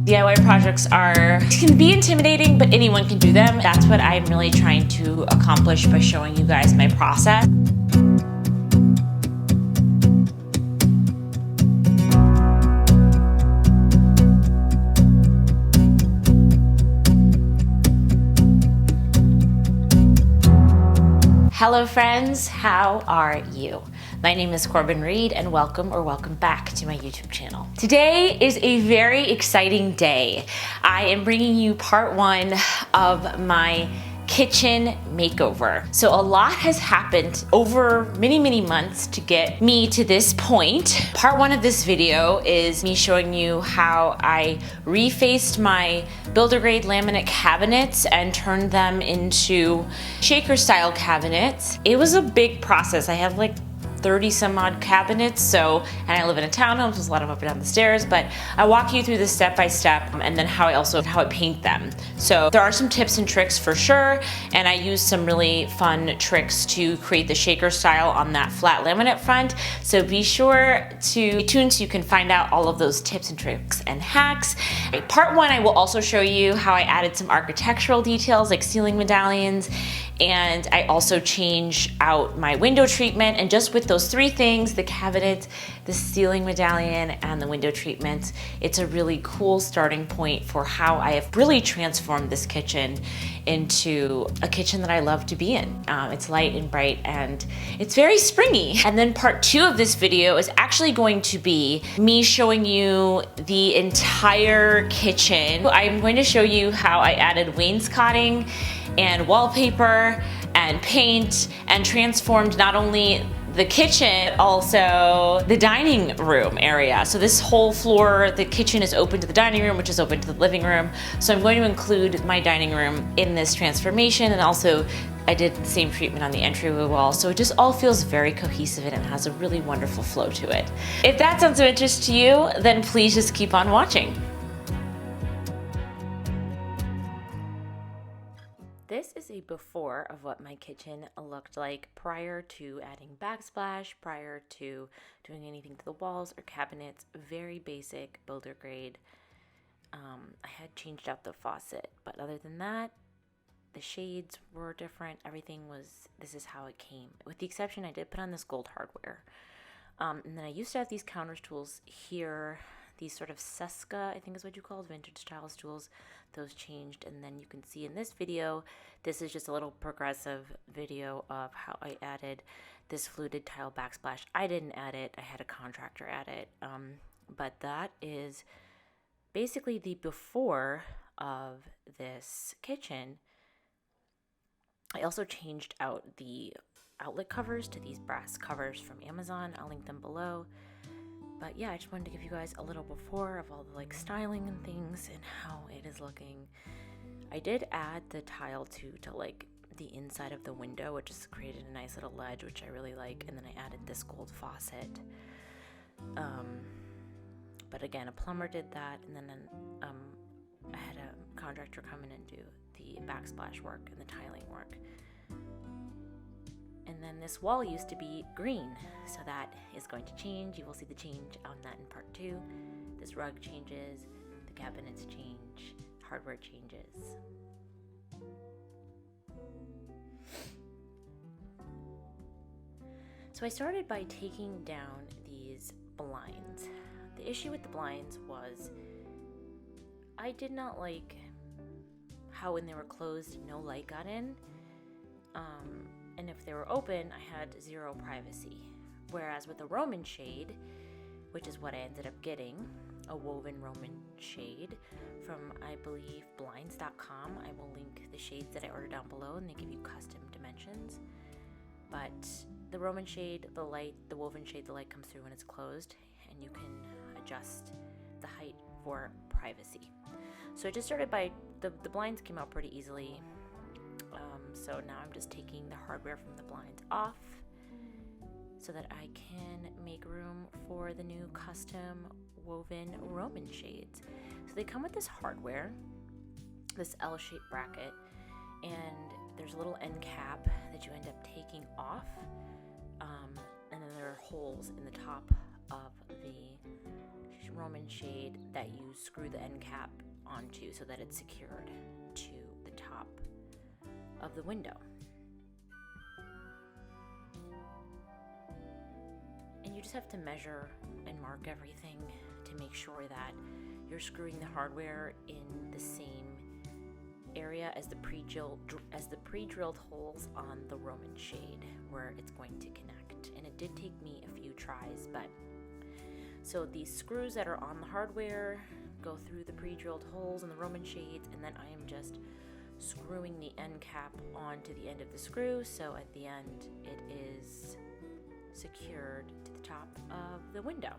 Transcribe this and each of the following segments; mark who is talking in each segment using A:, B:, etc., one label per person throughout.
A: DIY projects can be intimidating, but anyone can do them. That's what I'm really trying to accomplish by showing you guys my process. Hello friends, how are you? My name is Corbin Reed and welcome back to my YouTube channel. Today is a very exciting day. I am bringing you part one of my kitchen makeover. So a lot has happened over many months to get me to this point. Part one of this video is me showing you how I refaced my builder grade laminate cabinets and turned them into shaker style cabinets. It was a big process. I have like 30 some odd cabinets, and I live in a townhome, so there's a lot of up and down the stairs, but I walk you through this step by step and then how I paint them. So there are some tips and tricks for sure, and I use some really fun tricks to create the shaker style on that flat laminate front. So be sure to stay tuned so you can find out all of those tips and tricks and hacks. Part one, I will also show you how I added some architectural details like ceiling medallions, and I also change out my window treatment. And just with those three things, the cabinet, the ceiling medallion, and the window treatment, it's a really cool starting point for how I have really transformed this kitchen into a kitchen that I love to be in. It's light and bright and it's very springy. And then part two of this video is actually going to be me showing you the entire kitchen. I'm going to show you how I added wainscoting and wallpaper and paint and transformed not only the kitchen, also the dining room area. So this whole floor, the kitchen is open to the dining room, which is open to the living room. So I'm going to include my dining room in this transformation, and also I did the same treatment on the entryway wall. So it just all feels very cohesive and it has a really wonderful flow to it. If that sounds of interest to you, then please just keep on watching. This is a before of what my kitchen looked like prior to adding backsplash, prior to doing anything to the walls or cabinets. Very basic builder grade. I had changed out the faucet, but other than that, the shades were different. This is how it came. With the exception, I did put on this gold hardware. And then I used to have these counter stools here. These sort of Seska, I think is what you call it, vintage style stools. Those changed, and then you can see in this video, this is just a little progressive video of how I added this fluted tile backsplash. I didn't add it, I had a contractor add it, but that is basically the before of this kitchen. I also changed out the outlet covers to these brass covers from Amazon. I'll link them below. But yeah, I just wanted to give you guys a little before of all the like styling and things and how it is looking. I did add the tile to like the inside of the window, which just created a nice little ledge, which I really like. And then I added this gold faucet. But again, a plumber did that, and then I had a contractor come in and do the backsplash work and the tiling work. And then this wall used to be green, so that is going to change. You will see the change on that in part two. This rug changes, the cabinets change, hardware changes. So I started by taking down these blinds. The issue with the blinds was I did not like how when they were closed, no light got in. And if they were open, I had zero privacy. Whereas with a Roman shade, which is what I ended up getting, a woven Roman shade from, I believe, blinds.com. I will link the shades that I ordered down below, and they give you custom dimensions. But the Roman shade, the woven shade, the light comes through when it's closed, and you can adjust the height for privacy. So I just started by, the blinds came out pretty easily. So now I'm just taking the hardware from the blinds off so that I can make room for the new custom woven Roman shades. So they come with this hardware, this L-shaped bracket, and there's a little end cap that you end up taking off, and then there are holes in the top of the Roman shade that you screw the end cap onto so that it's secured to the top of the window. And you just have to measure and mark everything to make sure that you're screwing the hardware in the same area as the pre-drilled holes on the Roman shade where it's going to connect. And it did take me a few tries, but so these screws that are on the hardware go through the pre-drilled holes in the Roman shades, and then I am just screwing the end cap onto the end of the screw, so at the end it is secured to the top of the window.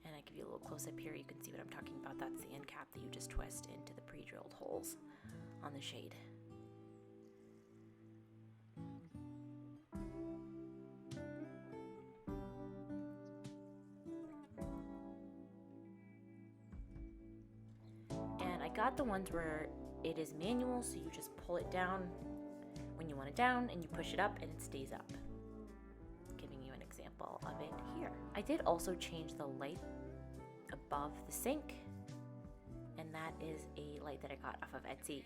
A: And I give you a little close up here, you can see what I'm talking about. That's the end cap that you just twist into the pre-drilled holes on the shade. And I got the ones where it is manual, so you just pull it down when you want it down and you push it up and it stays up. Giving you an example of it here. I did also change the light above the sink, and that is a light that I got off of Etsy.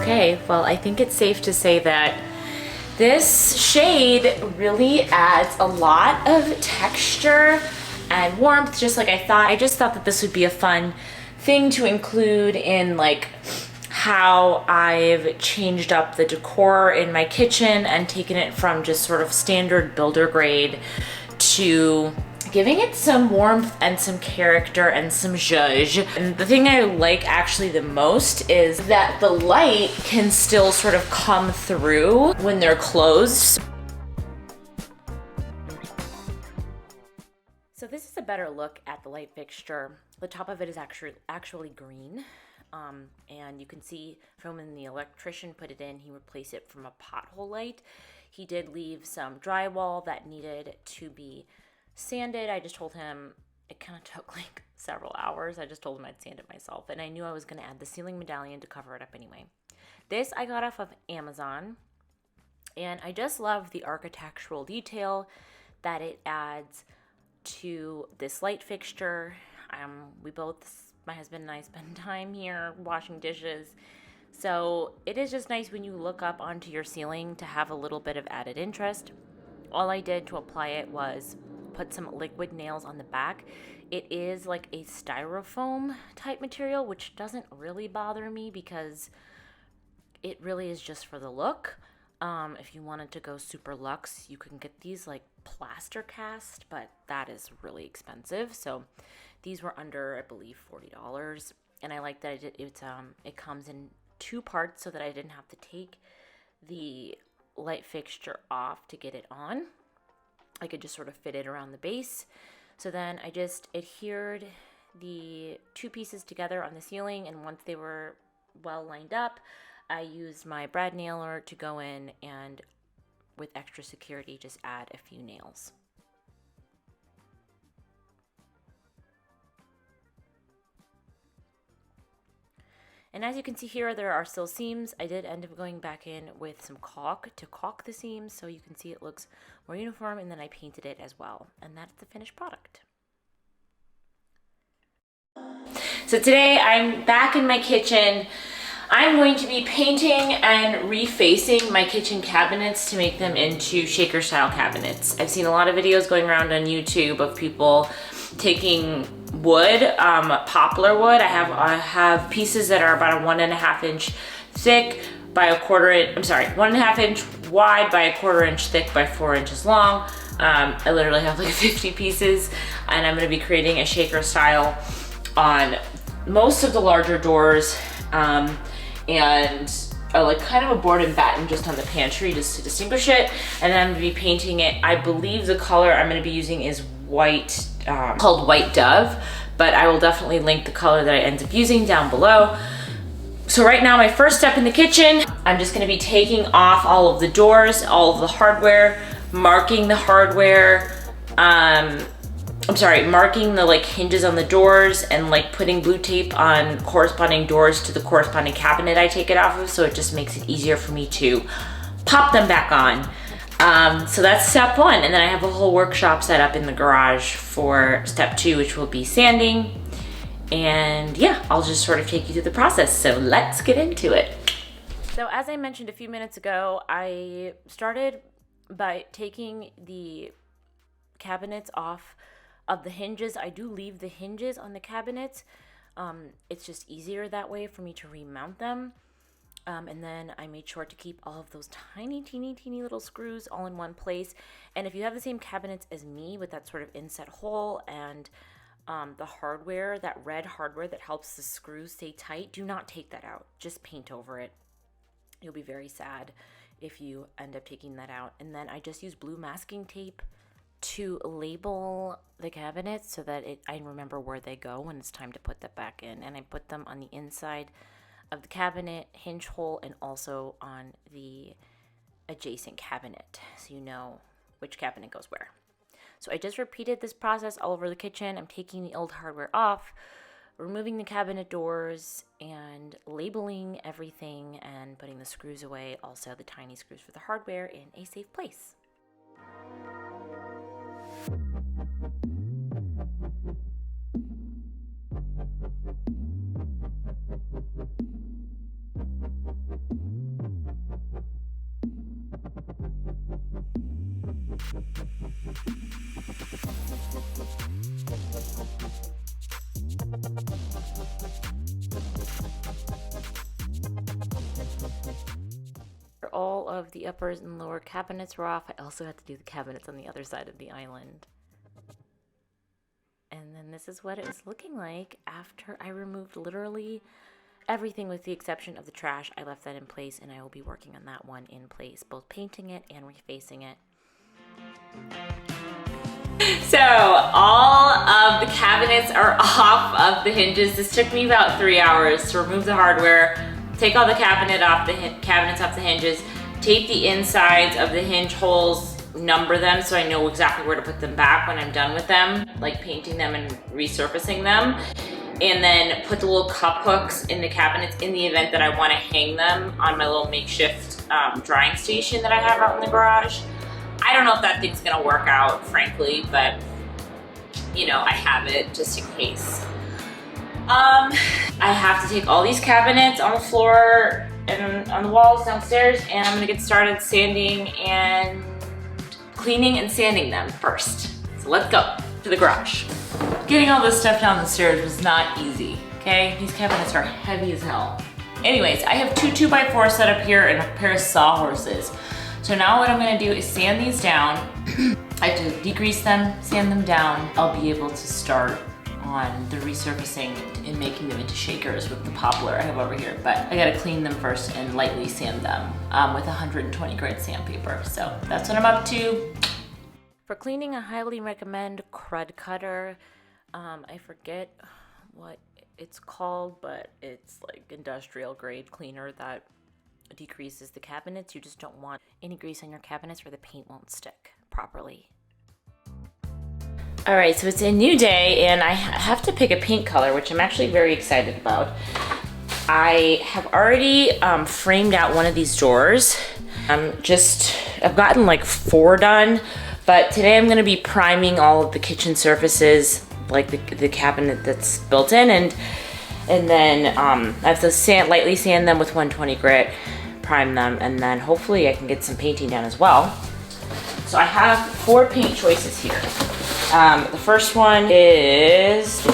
A: Okay, well, I think it's safe to say that this shade really adds a lot of texture and warmth, just like I thought. I just thought that this would be a fun thing to include in like how I've changed up the decor in my kitchen and taken it from just sort of standard builder grade to giving it some warmth and some character and some zhuzh. And the thing I like actually the most is that the light can still sort of come through when they're closed. So this is a better look at the light fixture. The top of it is actually green. And you can see from when the electrician put it in, he replaced it from a pothole light. He did leave some drywall that needed to be sanded. I just told him it kind of took like several hours. I just told him I'd sand it myself, and I knew I was going to add the ceiling medallion to cover it up anyway. This I got off of Amazon, and I just love the architectural detail that it adds to this light fixture. My husband and I spend time here washing dishes. So it is just nice when you look up onto your ceiling to have a little bit of added interest. All I did to apply it was put some liquid nails on the back. It is like a styrofoam type material, which doesn't really bother me because it really is just for the look. If you wanted to go super luxe, you can get these like plaster cast, but that is really expensive. So these were under, I believe, $40. And I like that it comes in two parts so that I didn't have to take the light fixture off to get it on. I could just sort of fit it around the base. So then I just adhered the two pieces together on the ceiling, and once they were well lined up, I used my brad nailer to go in and with extra security just add a few nails. And as you can see here, there are still seams. I did end up going back in with some caulk to caulk the seams so you can see it looks more uniform, and then I painted it as well. And that's the finished product. So today I'm back in my kitchen. I'm going to be painting and refacing my kitchen cabinets to make them into shaker style cabinets. I've seen a lot of videos going around on YouTube of people taking wood, poplar wood. I have pieces that are about a 1.5 inch thick by a 1/4 inch, 1.5 inch wide by a 1/4 inch thick by 4 inches long. I literally have like 50 pieces, and I'm gonna be creating a shaker style on most of the larger doors, and like kind of a board and batten just on the pantry just to distinguish it. And then I'm gonna be painting it. I believe the color I'm gonna be using is white, called White Dove, but I will definitely link the color that I end up using down below. So right now, my first step in the kitchen, I'm just gonna be taking off all of the doors, all of the hardware, marking the hardware, marking the like hinges on the doors, and like putting blue tape on corresponding doors to the corresponding cabinet I take it off of, so it just makes it easier for me to pop them back on. So that's step one. And then I have a whole workshop set up in the garage for step two, which will be sanding. And yeah, I'll just sort of take you through the process. So let's get into it. So as I mentioned a few minutes ago, I started by taking the cabinets off of the hinges. I do leave the hinges on the cabinets. It's just easier that way for me to remount them. And then I made sure to keep all of those tiny, teeny little screws all in one place. And if you have the same cabinets as me with that sort of inset hole and the hardware, that red hardware that helps the screws stay tight, do not take that out. Just paint over it. You'll be very sad if you end up taking that out. And then I just use blue masking tape to label the cabinets so that I remember where they go when it's time to put that back in. And I put them on the inside of the cabinet hinge hole and also on the adjacent cabinet, so you know which cabinet goes where. So I just repeated this process all over the kitchen. I'm taking the old hardware off, removing the cabinet doors, and labeling everything and putting the screws away, also the tiny screws for the hardware, in a safe place. All of the uppers and lower cabinets were off. I also had to do the cabinets on the other side of the island. And then this is what it was looking like after I removed literally everything with the exception of the trash. I left that in place, and I will be working on that one in place, both painting it and refacing it. So all of the cabinets are off of the hinges. This took me about 3 hours to remove the hardware, take all the cabinets off the hinges, tape the insides of the hinge holes, number them so I know exactly where to put them back when I'm done with them, like painting them and resurfacing them. And then put the little cup hooks in the cabinets in the event that I want to hang them on my little makeshift drying station that I have out in the garage. I don't know if that thing's gonna work out, frankly, but you know, I have it just in case. I have to take all these cabinets on the floor and on the walls downstairs, and I'm gonna get started sanding and cleaning and sanding them first. So let's go to the garage. Getting all this stuff down the stairs was not easy, okay? These cabinets are heavy as hell. Anyways, I have two 2x4s set up here and a pair of sawhorses. So now what I'm gonna do is sand these down. I have to degrease them, sand them down. I'll be able to start on the resurfacing and making them into shakers with the poplar I have over here. But I gotta clean them first and lightly sand them with 120 grit sandpaper. So that's what I'm up to. For cleaning, I highly recommend Crud Cutter. I forget what it's called, but it's like industrial grade cleaner that decreases the cabinets. You just don't want any grease on your cabinets or the paint won't stick properly. All right, so it's a new day and I have to pick a paint color, which I'm actually very excited about. I have already framed out one of these doors. I've gotten like 4 done, but today I'm gonna be priming all of the kitchen surfaces, like the cabinet that's built in, and then I have to lightly sand them with 120 grit, prime them, and then hopefully I can get some painting done as well. So I have 4 paint choices here. The first one is,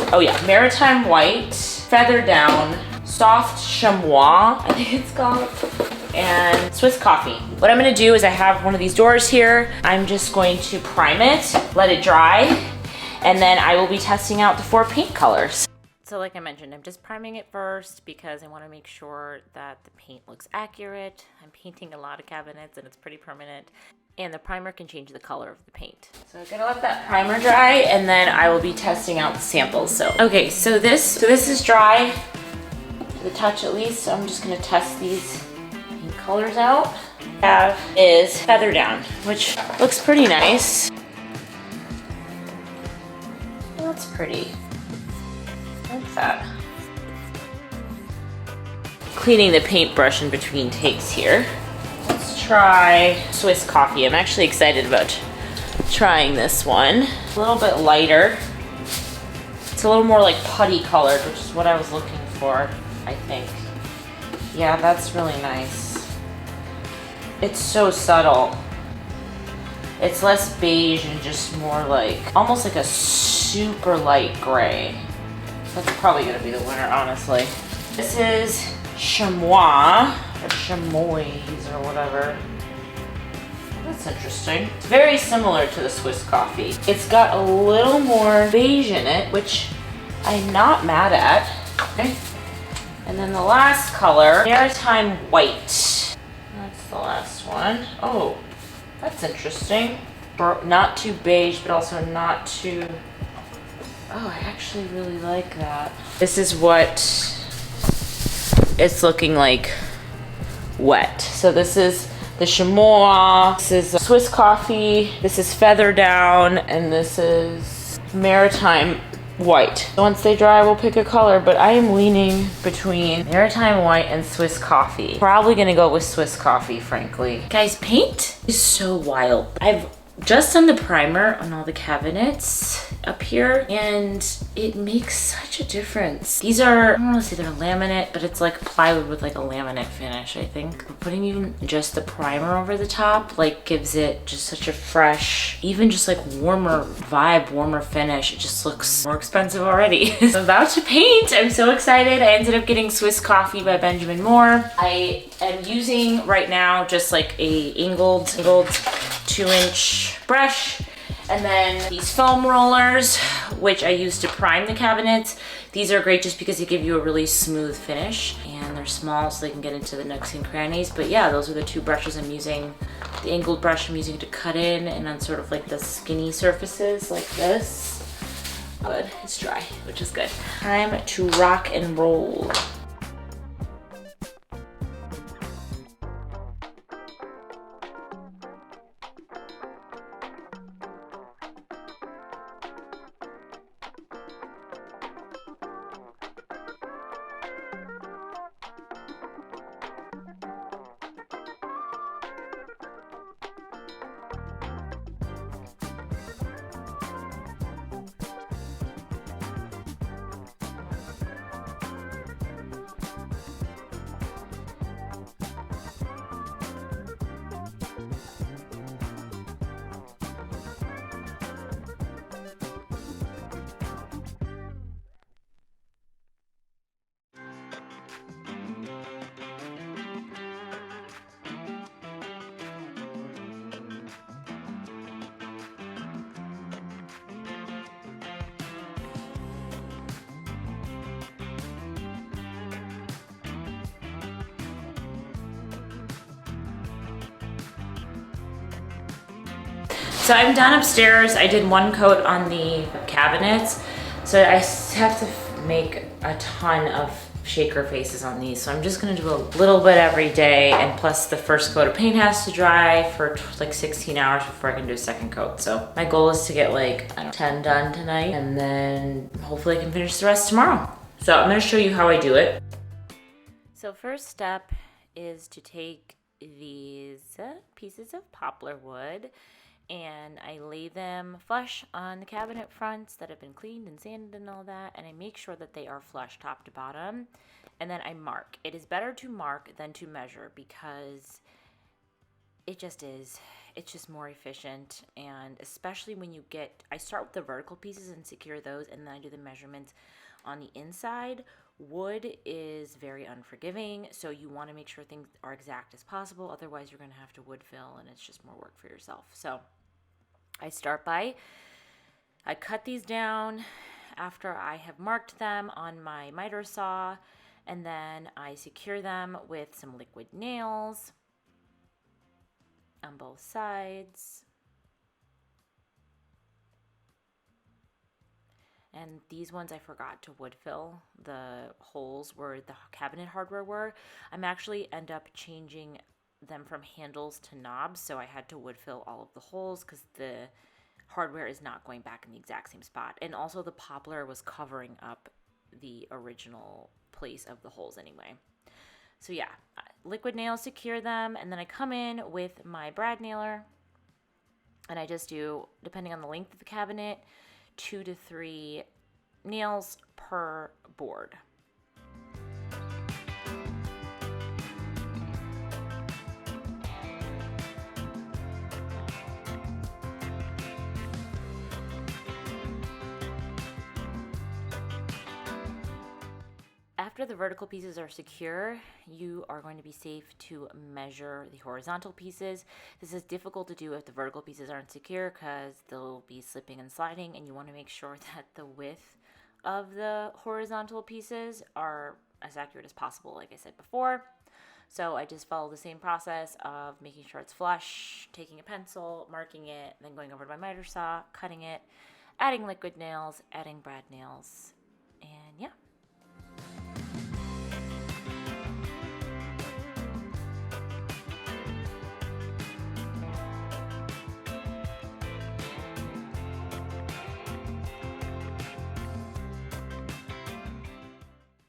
A: Maritime White, Feather Down, Soft Chamois, I think it's called, and Swiss Coffee. What I'm gonna do is I have one of these doors here. I'm just going to prime it, let it dry, and then I will be testing out the 4 paint colors. So like I mentioned, I'm just priming it first because I want to make sure that the paint looks accurate. I'm painting a lot of cabinets and it's pretty permanent. And the primer can change the color of the paint. So I'm gonna let that primer dry and then I will be testing out the samples. So this is dry, to the touch at least. So I'm just gonna test these paint colors out. What I have is Feather Down, which looks pretty nice. That's pretty. Like that. Cleaning the paintbrush in between takes here. Let's try Swiss coffee. I'm actually excited about trying this one. A little bit lighter. It's a little more like putty colored, which is what I was looking for, I think. Yeah, that's really nice. It's so subtle. It's less beige and just more like, almost like a super light gray. That's probably gonna be the winner, honestly. This is chamois, or chamois, or whatever. That's interesting. It's very similar to the Swiss coffee. It's got a little more beige in it, which I'm not mad at. Okay. And then the last color, Maritime White. That's the last one. Oh, that's interesting. Not too beige, but also not too... Oh, I actually really like that. This is what it's looking like wet. So this is the chamois, this is Swiss coffee, this is feather down, and this is Maritime White. Once they dry, we'll pick a color, but I am leaning between Maritime White and Swiss coffee. Probably gonna go with Swiss coffee, frankly. Guys, paint is so wild. I've just done the primer on all the cabinets up here, and it makes such a difference. These are, I don't want to say they're laminate, but it's like plywood with like a laminate finish, I think. But putting even just the primer over the top like gives it just such a fresh, even just like warmer vibe, warmer finish. It just looks more expensive already. I'm about to paint. I'm so excited. I ended up getting Swiss Coffee by Benjamin Moore. I am using right now just like a angled 2-inch brush, and then these foam rollers, which I use to prime the cabinets. These are great just because they give you a really smooth finish, and they're small so they can get into the nooks and crannies. But yeah, those are the two brushes I'm using. The angled brush I'm using to cut in and on sort of like the skinny surfaces like this. Good, it's dry, which is good. Time to rock and roll. So I'm done upstairs. I did one coat on the cabinets. So I have to make a ton of shaker faces on these. So I'm just gonna do a little bit every day, and plus the first coat of paint has to dry for like 16 hours before I can do a second coat. So my goal is to get like, I don't know, 10 done tonight, and then hopefully I can finish the rest tomorrow. So I'm gonna show you how I do it. So first step is to take these pieces of poplar wood, and I lay them flush on the cabinet fronts that have been cleaned and sanded and all that, and I make sure that they are flush top to bottom, and then I mark. It is better to mark than to measure because it just is. It's just more efficient, and especially when you get, I start with the vertical pieces and secure those, and then I do the measurements on the inside. Wood is very unforgiving, so you want to make sure things are exact as possible. Otherwise, you're going to have to wood fill, and it's just more work for yourself. So I start by, I cut these down after I have marked them on my miter saw, and then I secure them with some liquid nails on both sides. And these ones I forgot to wood fill the holes where the cabinet hardware were. I'm actually end up changing them from handles to knobs, so I had to wood fill all of the holes because the hardware is not going back in the exact same spot. And also the poplar was covering up the original place of the holes anyway. So yeah, liquid nails secure them, and then I come in with my brad nailer, and I just do, depending on the length of the cabinet, 2 to 3 nails per board. After the vertical pieces are secure, you are going to be safe to measure the horizontal pieces. This is difficult to do if the vertical pieces aren't secure because they'll be slipping and sliding, and you want to make sure that the width of the horizontal pieces are as accurate as possible, like I said before. So I just follow the same process of making sure it's flush, taking a pencil, marking it, then going over to my miter saw, cutting it, adding liquid nails, adding brad nails, and yeah.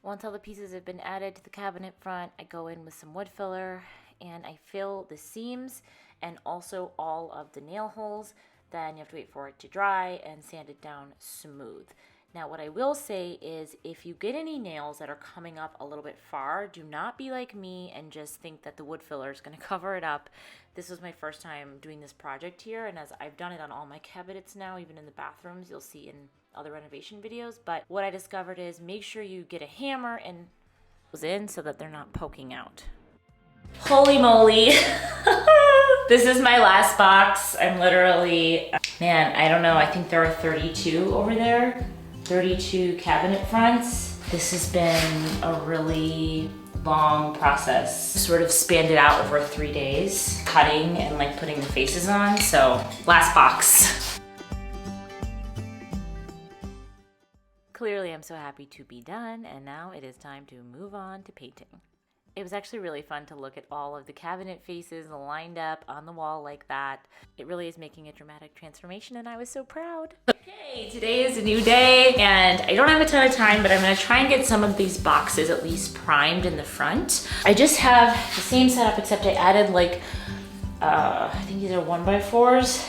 A: Once all the pieces have been added to the cabinet front, I go in with some wood filler and I fill the seams and also all of the nail holes. Then you have to wait for it to dry and sand it down smooth. Now what I will say is if you get any nails that are coming up a little bit far, do not be like me and just think that the wood filler is going to cover it up. This was my first time doing this project here, and as I've done it on all my cabinets now, even in the bathrooms, you'll see in other renovation videos. But what I discovered is make sure you get a hammer and those in so that they're not poking out. Holy moly. This is my last box. I'm literally, man, I don't know. I think there are 32 over there. 32 cabinet fronts. This has been a really long process. Sort of spanned it out over 3 days, cutting and like putting the faces on. So last box. Clearly I'm so happy to be done, and now it is time to move on to painting. It was actually really fun to look at all of the cabinet faces lined up on the wall like that. It really is making a dramatic transformation, and I was so proud. Okay, today is a new day, and I don't have a ton of time, but I'm gonna try and get some of these boxes at least primed in the front. I just have the same setup, except I added like, I think these are 1x4s,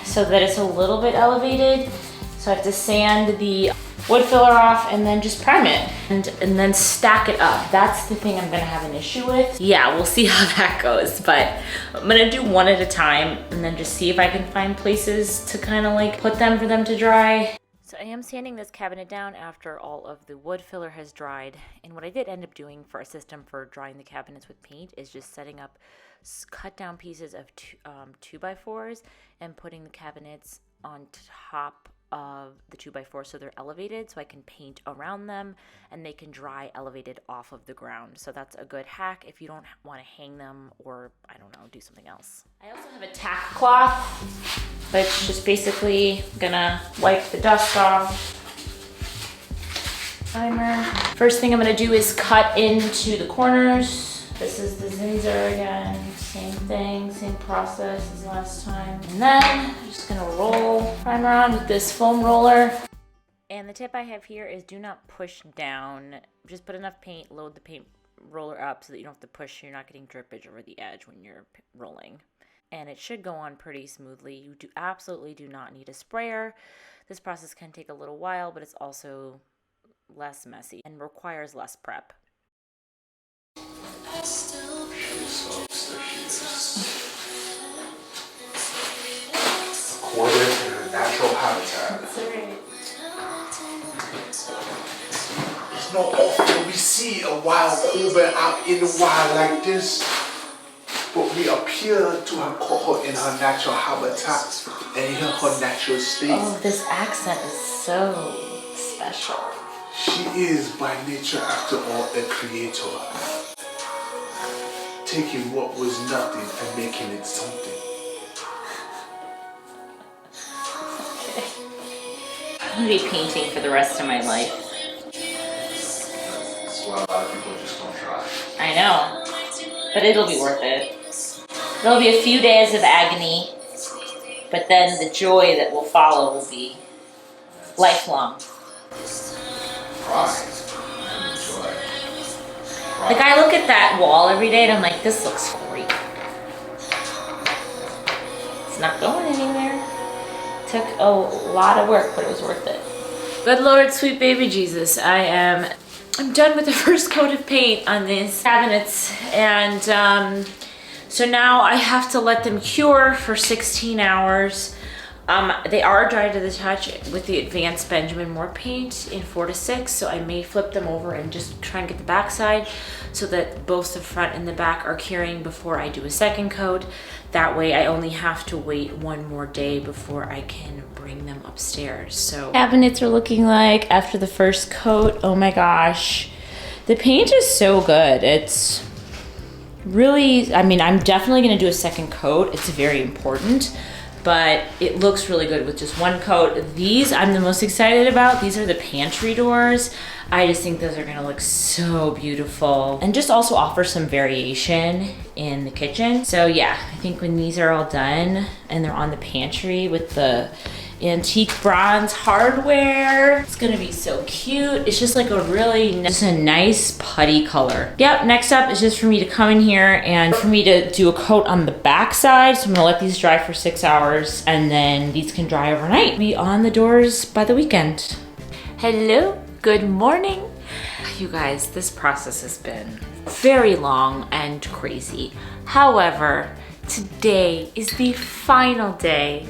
A: so that it's a little bit elevated. So I have to sand the wood filler off and then just prime it and then stack it up. That's the thing I'm gonna have an issue with. Yeah, we'll see how that goes, but I'm gonna do one at a time and then just see if I can find places to kind of like put them for them to dry. So I am sanding this cabinet down after all of the wood filler has dried. And what I did end up doing for a system for drying the cabinets with paint is just setting up cut down pieces of 2x4s and putting the cabinets on top of the 2x4 so they're elevated, so I can paint around them and they can dry elevated off of the ground. So that's a good hack if you don't want to hang them or, I don't know, do something else. I also have a tack cloth that's just basically gonna wipe the dust off. Primer. First thing I'm gonna do is cut into the corners. This is the Zinsser again, same thing, same process as last time. And then I'm just gonna roll primer on with this foam roller. And the tip I have here is do not push down. Just put enough paint, load the paint roller up so that you don't have to push, you're not getting drippage over the edge when you're rolling. And it should go on pretty smoothly. You absolutely do not need a sprayer. This process can take a little while, but it's also less messy and requires less prep.
B: Corbin in her natural habitat.
A: That's right.
B: It's not often we see a wild Corbin out in the wild like this, but we appear to have caught her in her natural habitat and in her natural state.
A: Oh, this accent is so special.
B: She is by nature, after all, a creator. Taking what was nothing and making it something.
A: I'm gonna be painting for the rest of my life.
B: That's why a lot of people just don't try.
A: I know, but it'll be worth it. There'll be a few days of agony, but then the joy that will follow will be lifelong.
B: Pride and joy.
A: Like, I look at that wall every day and I'm like, this looks great. It's not going anywhere. Took a lot of work, but it was worth it. Good Lord, sweet baby Jesus. I'm done with the first coat of paint on these cabinets, and so now I have to let them cure for 16 hours. They are dry to the touch with the advanced Benjamin Moore paint in 4 to 6, so I may flip them over and just try and get the back side so that both the front and the back are curing before I do a second coat. That way I only have to wait one more day before I can bring them upstairs. So cabinets are looking like after the first coat. Oh my gosh. The paint is so good. It's really, I mean, I'm definitely gonna do a second coat. It's very important, but it looks really good with just one coat. These I'm the most excited about. These are the pantry doors. I just think those are gonna look so beautiful and just also offer some variation in the kitchen. So yeah, I think when these are all done and they're on the pantry with the antique bronze hardware, it's gonna be so cute. It's just like just a nice putty color. Yep, next up is just for me to come in here and for me to do a coat on the back side. So I'm gonna let these dry for 6 hours and then these can dry overnight. Be on the doors by the weekend. Hello, good morning. You guys, this process has been very long and crazy. However, today is the final day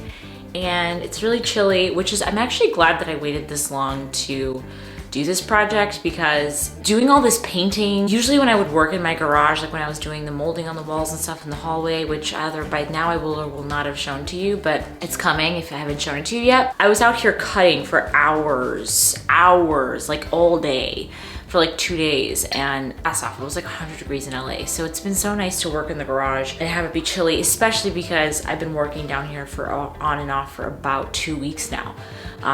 A: and it's really chilly, which is, I'm actually glad that I waited this long to do this project, because doing all this painting, usually when I would work in my garage, like when I was doing the molding on the walls and stuff in the hallway, which either by now I will or will not have shown to you, but it's coming if I haven't shown it to you yet. I was out here cutting for hours, like all day, for like 2 days, and ass off. It was like 100 degrees in LA. So it's been so nice to work in the garage and have it be chilly, especially because I've been working down here for on and off for about 2 weeks now.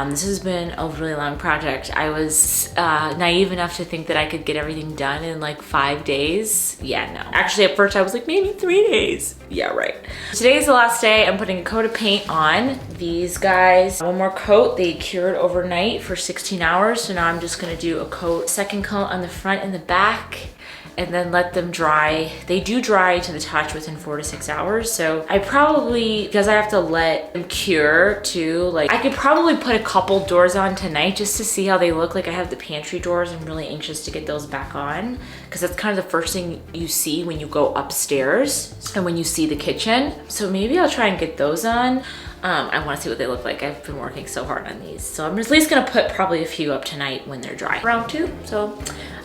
A: This has been a really long project. I was naive enough to think that I could get everything done in like 5 days. Yeah, no. Actually, at first I was like, maybe 3 days. Yeah, right. Today is the last day. I'm putting a coat of paint on these guys. One more coat. They cured overnight for 16 hours. So now I'm just gonna do a second coat on the front and the back, and then let them dry. They do dry to the touch within 4 to 6 hours. So I probably, because I have to let them cure too, like I could probably put a couple doors on tonight just to see how they look. Like I have the pantry doors. I'm really anxious to get those back on, because that's kind of the first thing you see when you go upstairs and when you see the kitchen. So maybe I'll try and get those on. I want to see what they look like. I've been working so hard on these. So I'm at least gonna put probably a few up tonight when they're dry. Round 2, so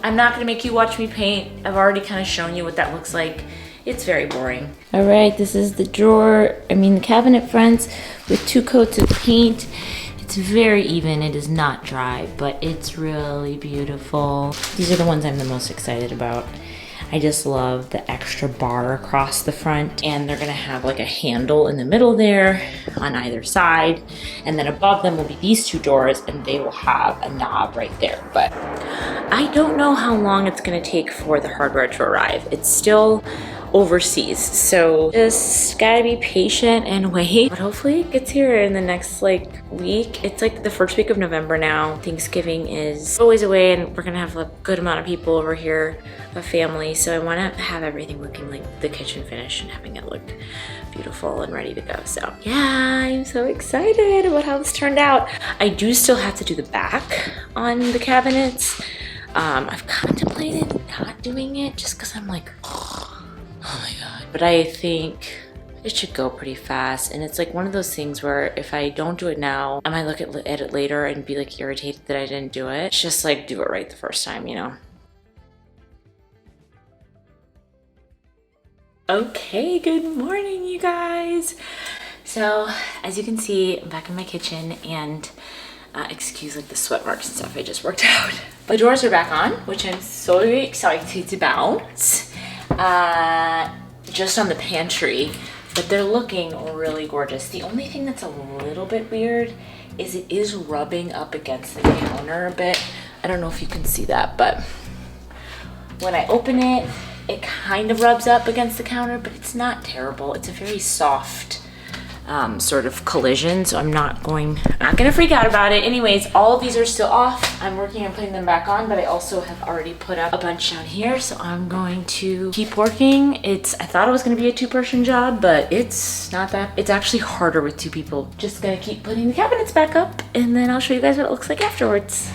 A: I'm not gonna make you watch me paint. I've already kind of shown you what that looks like. It's very boring. All right, this is the the cabinet fronts with 2 coats of paint. It's very even, it is not dry, but it's really beautiful. These are the ones I'm the most excited about. I just love the extra bar across the front, and they're gonna have like a handle in the middle there on either side, and then above them will be these 2 doors, and they will have a knob right there. But I don't know how long it's gonna take for the hardware to arrive. It's still overseas, so just gotta be patient and wait. But hopefully it gets here in the next week. It's like the first week of November now. Thanksgiving is always away, and we're gonna have a good amount of people over here, a family, so I want to have everything looking like the kitchen finish and having it look beautiful and ready to go. So yeah, I'm so excited about how this turned out. I do still have to do the back on the cabinets. I've contemplated not doing it just because I'm like, oh my god, but I think it should go pretty fast. And it's like one of those things where if I don't do it now, I might look at it later and be like irritated that I didn't do it. It's just like, do it right the first time, you know? Okay, good morning, you guys. So as you can see, I'm back in my kitchen, and excuse like the sweat marks and stuff I just worked out. The doors are back on, which I'm so excited about. Just on the pantry, but they're looking really gorgeous. The only thing that's a little bit weird is it is rubbing up against the counter a bit. I don't know if you can see that, but when I open it, it kind of rubs up against the counter, but it's not terrible. It's a very soft sort of collision, so I'm not gonna freak out about it. Anyways, all of these are still off. I'm working on putting them back on, but I also have already put up a bunch down here, so I'm going to keep working. I thought it was gonna be a two-person job, but it's not that. It's actually harder with two people. Just gonna keep putting the cabinets back up, and then I'll show you guys what it looks like afterwards.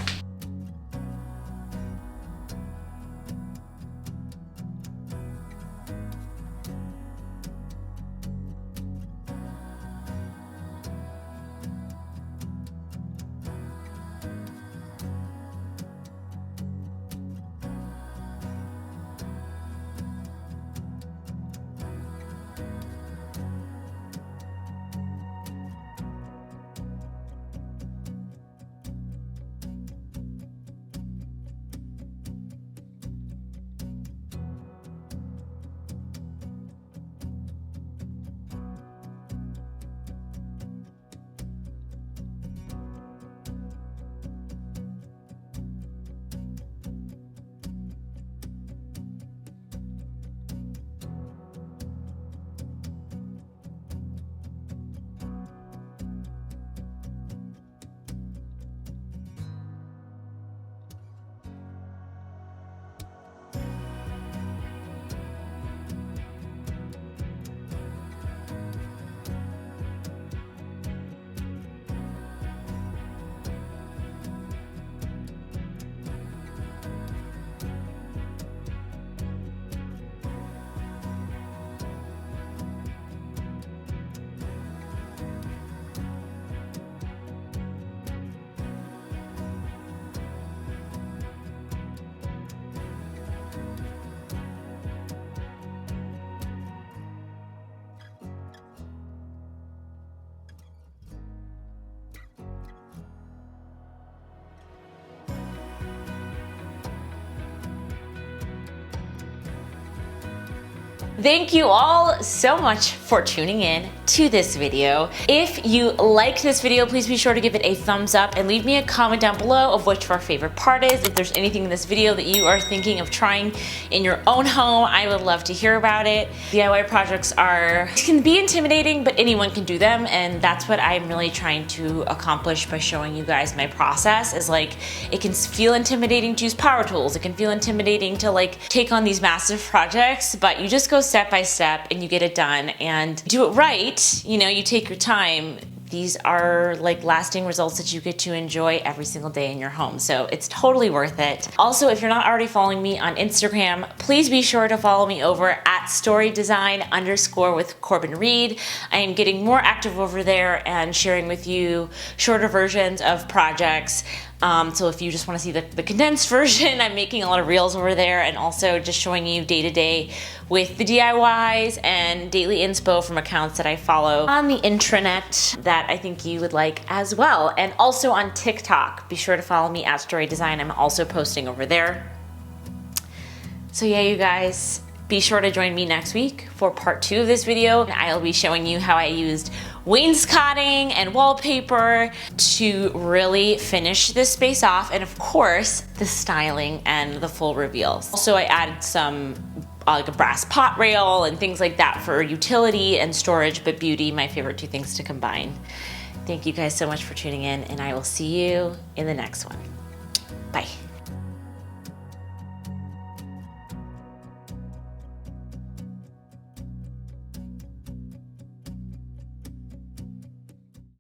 A: Thank you all so much for tuning in to this video. If you liked this video, please be sure to give it a thumbs up and leave me a comment down below of which your favorite part is. If there's anything in this video that you are thinking of trying in your own home, I would love to hear about it. DIY projects can be intimidating, but anyone can do them, and that's what I'm really trying to accomplish by showing you guys my process. Is like, it can feel intimidating to use power tools. It can feel intimidating to like take on these massive projects, but you just go step by step and you get it done and do it right. You know, you take your time. These are like lasting results that you get to enjoy every single day in your home. So it's totally worth it. Also, if you're not already following me on Instagram, please be sure to follow me over at storydesign_with Corbin Reed. I am getting more active over there and sharing with you shorter versions of projects. So if you just want to see the condensed version, I'm making a lot of reels over there, and also just showing you day to day with the DIYs and daily inspo from accounts that I follow on the intranet that I think you would like as well. And also on TikTok, be sure to follow me at Story Design. I'm also posting over there. So yeah, you guys, be sure to join me next week for part 2 of this video. I'll be showing you how I used wainscoting and wallpaper to really finish this space off, and of course, the styling and the full reveals. Also, I added some like a brass pot rail and things like that for utility and storage, but beauty, my favorite 2 things to combine. Thank you guys so much for tuning in, and I will see you in the next one. Bye.